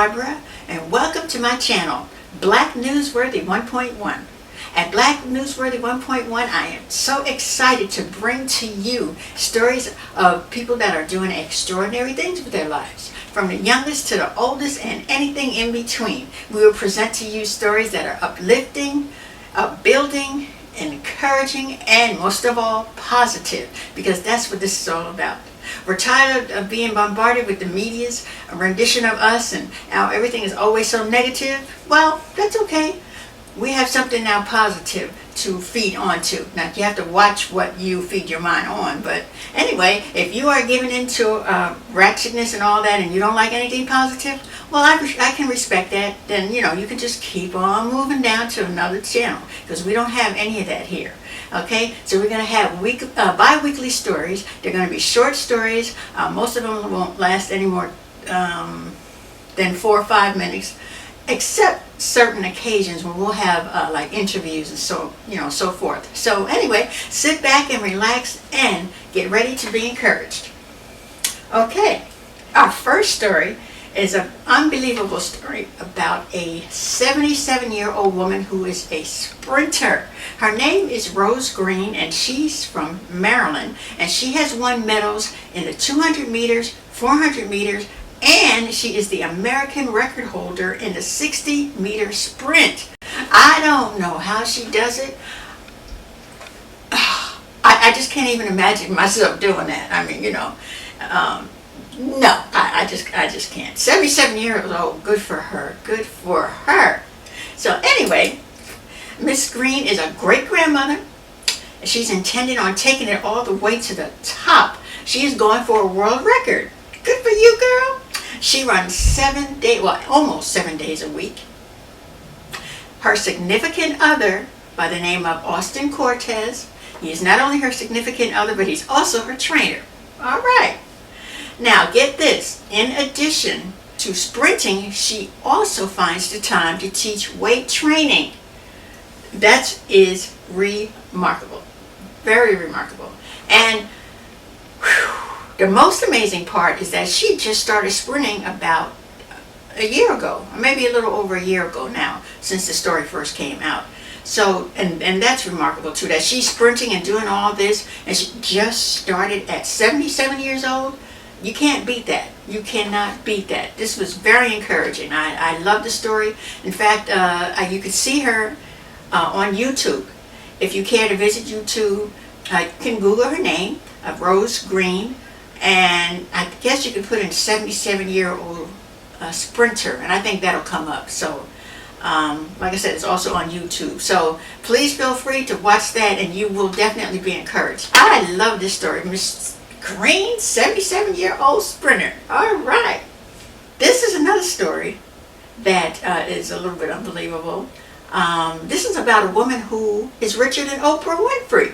Barbara, and welcome to my channel, Black Newsworthy 1.1. At Black Newsworthy 1.1, I am so excited to bring to you stories of people that are doing extraordinary things with their lives, from the youngest to the oldest and anything in between. We will present to you stories that are uplifting, upbuilding, encouraging, and most of all, positive, because that's what this is all about. We're tired of being bombarded with the media's rendition of us and how everything is always so negative. Well, that's okay. We have something now positive to feed onto. Now, you have to watch what you feed your mind on. But anyway, if you are giving into ratchetness and all that and you don't like anything positive, well, I can respect that. Then, you can just keep on moving down to another channel, because we don't have any of that here. Okay, so we're going to have bi-weekly stories. They're going to be short stories. Most of them won't last any more than 4 or 5 minutes, except certain occasions when we'll have like interviews and so forth. So anyway, sit back and relax and get ready to be encouraged. Okay, our first story is an unbelievable story about a 77-year-old woman who is a sprinter. Her name is Rose Green, and she's from Maryland, and she has won medals in the 200 meters, 400 meters, and she is the American record holder in the 60-meter sprint. I don't know how she does it. I just can't even imagine myself doing that. I mean, no, I just can't. 77 years old, good for her, good for her. So anyway, Miss Green is a great-grandmother. She's intending on taking it all the way to the top. She is going for a world record. Good for you, girl. She runs almost 7 days a week. Her significant other, by the name of Austin Cortez, he is not only her significant other, but he's also her trainer. All right. Now, get this. In addition to sprinting, she also finds the time to teach weight training. That is remarkable. Very remarkable. And the most amazing part is that she just started sprinting about a year ago, or maybe a little over a year ago now, since the story first came out. So, and that's remarkable too, that she's sprinting and doing all this, and she just started at 77 years old. You can't beat that. You cannot beat that. This was very encouraging. I love the story. In fact, you could see her on YouTube. If you care to visit YouTube, you can Google her name, Rose Green, and I guess you can put in 77-year-old sprinter, and I think that'll come up. So, like I said, it's also on YouTube. So please feel free to watch that, and you will definitely be encouraged. I love this story. Miss Green, 77-year-old sprinter. All right. This is another story that is a little bit unbelievable. This is about a woman who is richer than Oprah Winfrey.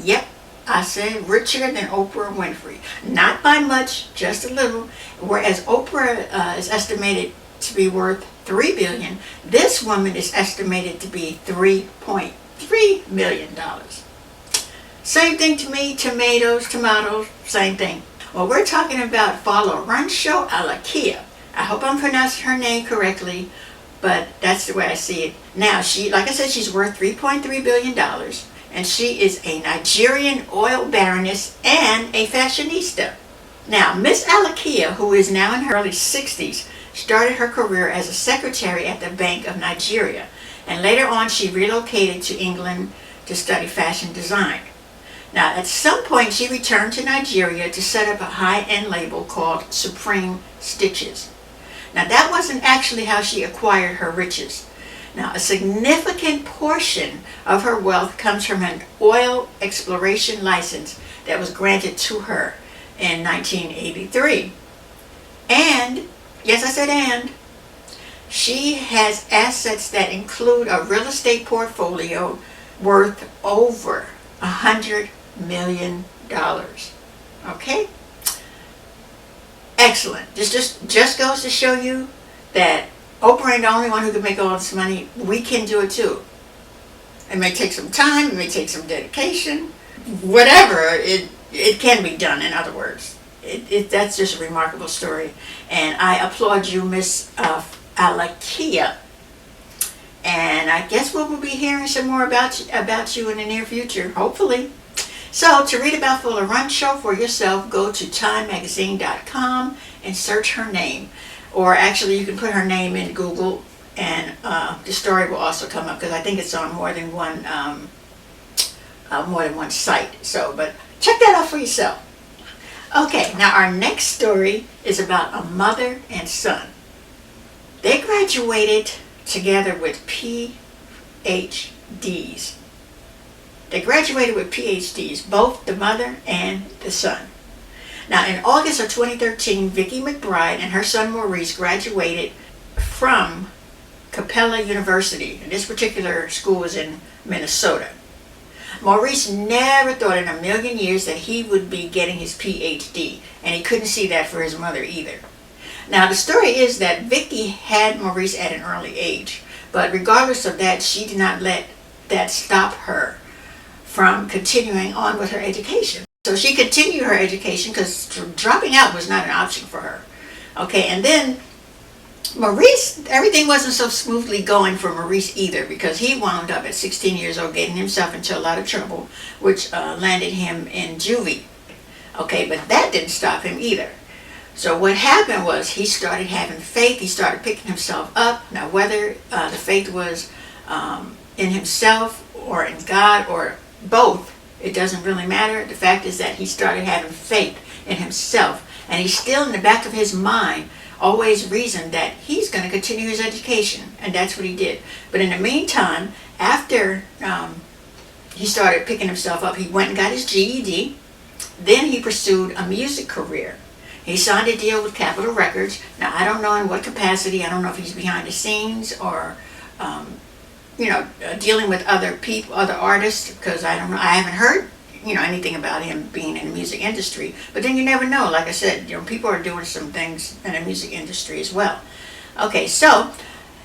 Yep, I said richer than Oprah Winfrey. Not by much, just a little. Whereas Oprah is estimated to be worth $3 billion, this woman is estimated to be $3.3 million. Same thing to me, tomatoes, same thing. Well, we're talking about Florencio Alakia. I hope I'm pronouncing her name correctly, but that's the way I see it. Now, like I said, she's worth $3.3 billion, and she is a Nigerian oil baroness and a fashionista. Now, Miss Alakia, who is now in her early 60s, started her career as a secretary at the Bank of Nigeria, and later on she relocated to England to study fashion design. Now, at some point, she returned to Nigeria to set up a high-end label called Supreme Stitches. Now, that wasn't actually how she acquired her riches. Now, a significant portion of her wealth comes from an oil exploration license that was granted to her in 1983. And, yes, I said and, she has assets that include a real estate portfolio worth over $100 million. Okay? Excellent. This just goes to show you that Oprah ain't the only one who can make all this money. We can do it too. It may take some time, it may take some dedication, whatever, it can be done, in other words. that's just a remarkable story. And I applaud you, Miss Alakia. And I guess we'll be hearing some more about you in the near future, hopefully. So to read about Fuller Run Show for yourself, go to timemagazine.com and search her name. Or actually, you can put her name in Google, and the story will also come up, because I think it's on more than one site. So, but check that out for yourself. Okay, now our next story is about a mother and son. They graduated together with PhDs. They graduated with PhDs, both the mother and the son. Now, in August of 2013, Vicki McBride and her son Maurice graduated from Capella University. And this particular school was in Minnesota. Maurice never thought in a million years that he would be getting his PhD, and he couldn't see that for his mother either. Now, the story is that Vicki had Maurice at an early age, but regardless of that, she did not let that stop her from continuing on with her education. So she continued her education because dropping out was not an option for her. Okay, and then Maurice, everything wasn't so smoothly going for Maurice either, because he wound up at 16 years old getting himself into a lot of trouble, which landed him in juvie. Okay, but that didn't stop him either. So what happened was he started having faith. He started picking himself up. Now, whether the faith was in himself or in God or both, it doesn't really matter. The fact is that he started having faith in himself, and he's still in the back of his mind always reasoned that he's going to continue his education, and that's what he did. But in the meantime, after he started picking himself up, he went and got his GED. Then he pursued a music career. He signed a deal with Capitol Records. Now, I don't know in what capacity. I don't know if he's behind the scenes or dealing with other people, other artists, because I don't know. I haven't heard, anything about him being in the music industry. But then you never know. Like I said, people are doing some things in the music industry as well. Okay, so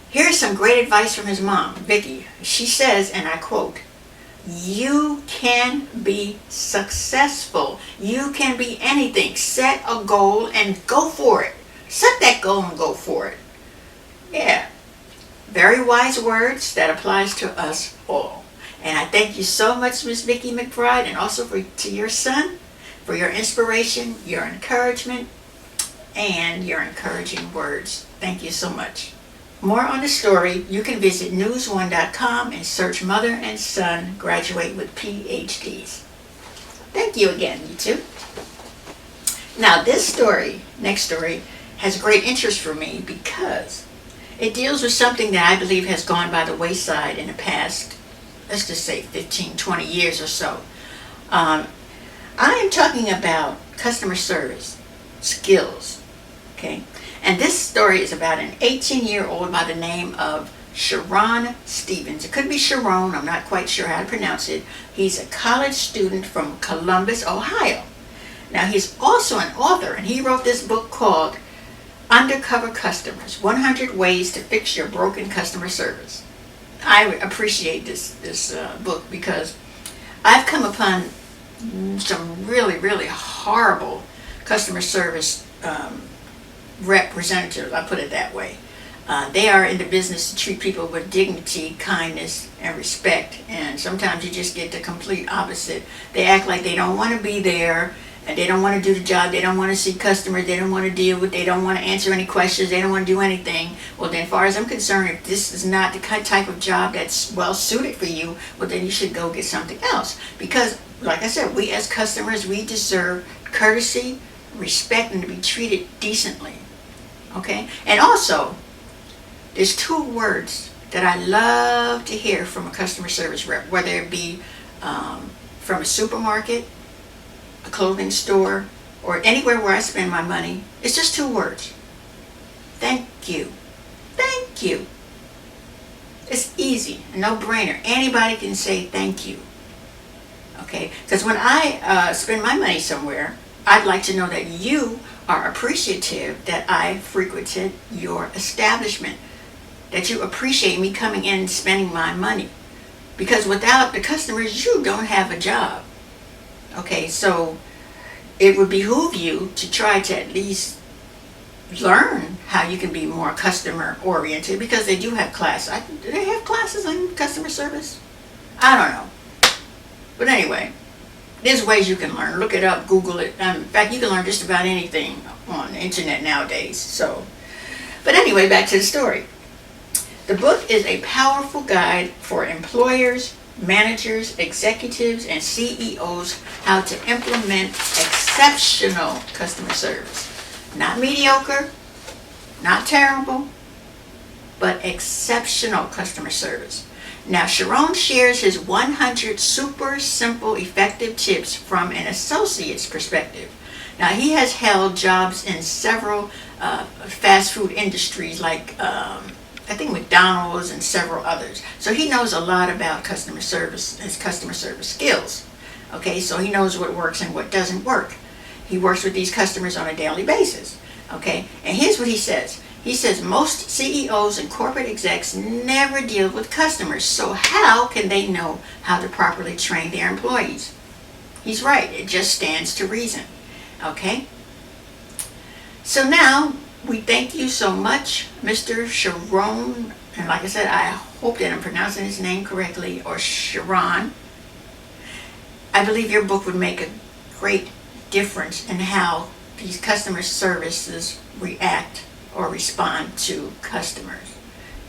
here's some great advice from his mom, Vicki. She says, and I quote, "You can be successful. You can be anything. Set a goal and go for it. Set that goal and go for it." Yeah. Very wise words that applies to us all. And I thank you so much, Miss Vicki McBride, and also to your son for your inspiration, your encouragement, and your encouraging words. Thank you so much. More on the story, you can visit newsone.com and search Mother and Son Graduate with PhDs. Thank you again, you two. Now, this next story, has great interest for me because it deals with something that I believe has gone by the wayside in the past, let's just say 15, 20 years or so. I am talking about customer service skills, okay? And this story is about an 18-year-old by the name of Sharon Stevens. It could be Sharon, I'm not quite sure how to pronounce it. He's a college student from Columbus, Ohio. Now, he's also an author, and he wrote this book called Undercover Customers, 100 Ways to Fix Your Broken Customer Service. I appreciate this book because I've come upon some really, really horrible customer service representatives, I put it that way. They are in the business to treat people with dignity, kindness, and respect, and sometimes you just get the complete opposite. They act like they don't want to be there, and they don't want to do the job, they don't want to see customers, they don't want to deal with, they don't want to answer any questions, they don't want to do anything. Well, then, as far as I'm concerned, if this is not the type of job that's well suited for you, well, then you should go get something else. Because, like I said, we as customers, we deserve courtesy, respect, and to be treated decently. Okay? And also, there's two words that I love to hear from a customer service rep, whether it be from a supermarket, a clothing store, or anywhere where I spend my money. It's just two words. Thank you. Thank you. It's easy, a no-brainer. Anybody can say thank you. Okay? Because when I spend my money somewhere, I'd like to know that you are appreciative that I frequented your establishment, that you appreciate me coming in and spending my money. Because without the customers, you don't have a job. Okay, so it would behoove you to try to at least learn how you can be more customer oriented, because they do have classes. Do they have classes on customer service? I don't know. But anyway, there's ways you can learn. Look it up, Google it. In fact, you can learn just about anything on the internet nowadays. But anyway, back to the story. The book is a powerful guide for employers, managers, executives, and CEOs how to implement exceptional customer service. Not mediocre, not terrible, but exceptional customer service. Now, Sharon shares his 100 super simple, effective tips from an associate's perspective. Now, he has held jobs in several fast food industries like I think McDonald's and several others. So he knows a lot about customer service, his customer service skills. Okay, so he knows what works and what doesn't work. He works with these customers on a daily basis. Okay, and here's what he says. He says most CEOs and corporate execs never deal with customers, so how can they know how to properly train their employees? He's right, it just stands to reason. Okay, so now we thank you so much, Mr. Sharon, and like I said, I hope that I'm pronouncing his name correctly, or Sharon. I believe your book would make a great difference in how these customer services react or respond to customers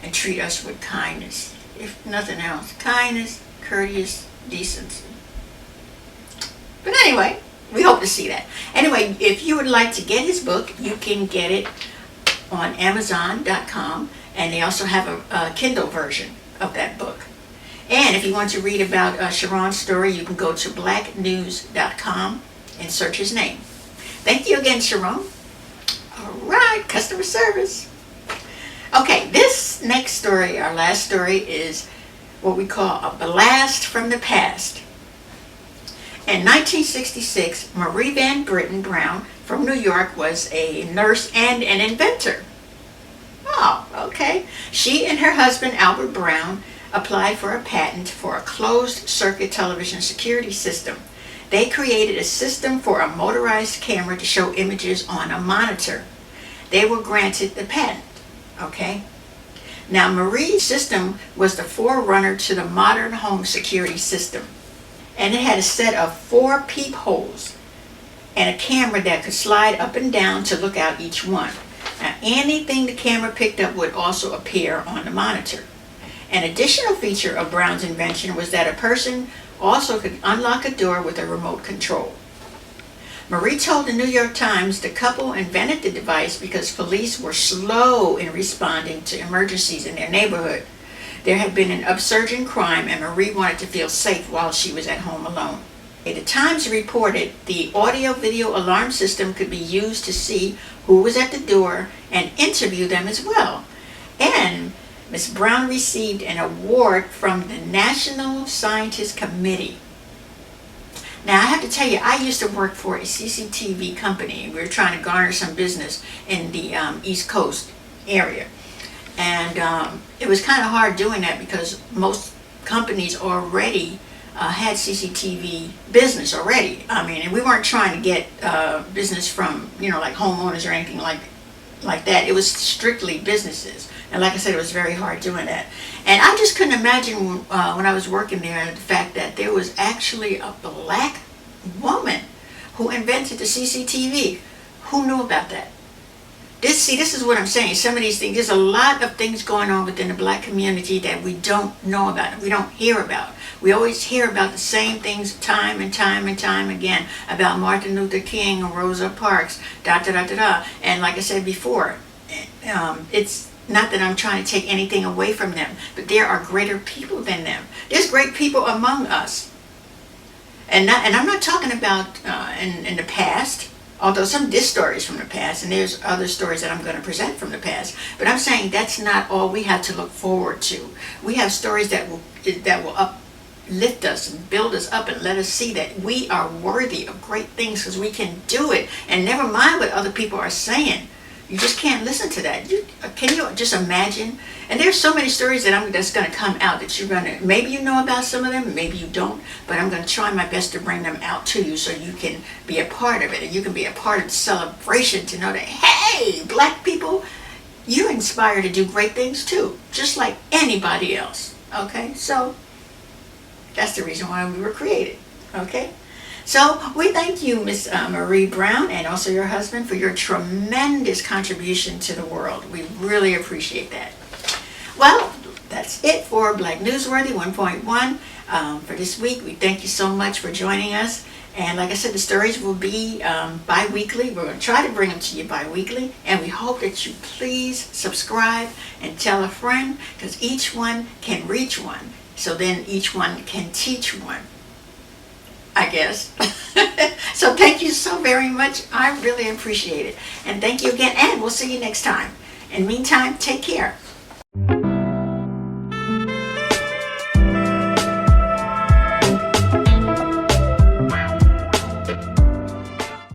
and treat us with kindness. If nothing else, kindness, courteous, decency. But anyway, we hope to see that. Anyway, if you would like to get his book, you can get it on Amazon.com, and they also have a Kindle version of that book. And if you want to read about Sharon's story, you can go to BlackNewsworthy and search his name. Thank you again, Sharon. All right, customer service. Okay, this next story, our last story, is what we call a blast from the past. In 1966, Marie Van Britten Brown from New York was a nurse and an inventor. Oh, okay. She and her husband, Albert Brown, applied for a patent for a closed-circuit television security system. They created a system for a motorized camera to show images on a monitor. They were granted the patent. Okay? Now, Marie's system was the forerunner to the modern home security system. And it had a set of 4 peepholes and a camera that could slide up and down to look out each one. Now, anything the camera picked up would also appear on the monitor. An additional feature of Brown's invention was that a person also could unlock a door with a remote control. Marie told the New York Times the couple invented the device because police were slow in responding to emergencies in their neighborhood. There had been an upsurge in crime, and Marie wanted to feel safe while she was at home alone. The Times reported the audio-video alarm system could be used to see who was at the door and interview them as well. And Ms. Brown received an award from the National Scientist Committee. Now, I have to tell you, I used to work for a CCTV company. We were trying to garner some business in the East Coast area. And it was kind of hard doing that because most companies already had CCTV business already. I mean, and we weren't trying to get business from, like homeowners or anything like that. It was strictly businesses. And like I said, it was very hard doing that. And I just couldn't imagine when I was working there the fact that there was actually a black woman who invented the CCTV. Who knew about that? This is what I'm saying. Some of these things, there's a lot of things going on within the black community that we don't know about, we don't hear about. We always hear about the same things time and time and time again about Martin Luther King and Rosa Parks, And like I said before, it's not that I'm trying to take anything away from them, but there are greater people than them. There's great people among us. And I'm not talking about in the past. Although some this stories from the past, and there's other stories that I'm going to present from the past, but I'm saying that's not all we have to look forward to. We have stories that will uplift us and build us up and let us see that we are worthy of great things because we can do it. And never mind what other people are saying. You just can't listen to that. Can you just imagine? And there's so many stories that's going to come out that you're going to, maybe you know about some of them, maybe you don't, but I'm going to try my best to bring them out to you so you can be a part of it, and you can be a part of the celebration to know that, hey, black people, you're inspired to do great things too, just like anybody else. Okay, so that's the reason why we were created. Okay, so we thank you, Miss Marie Brown, and also your husband, for your tremendous contribution to the world. We really appreciate that. Well, that's it for Black Newsworthy 1.1 for this week. We thank you so much for joining us. And like I said, the stories will be bi-weekly. We're going to try to bring them to you bi-weekly. And we hope that you please subscribe and tell a friend, because each one can reach one. So then each one can teach one, I guess. So thank you so very much. I really appreciate it. And thank you again. And we'll see you next time. In the meantime, take care.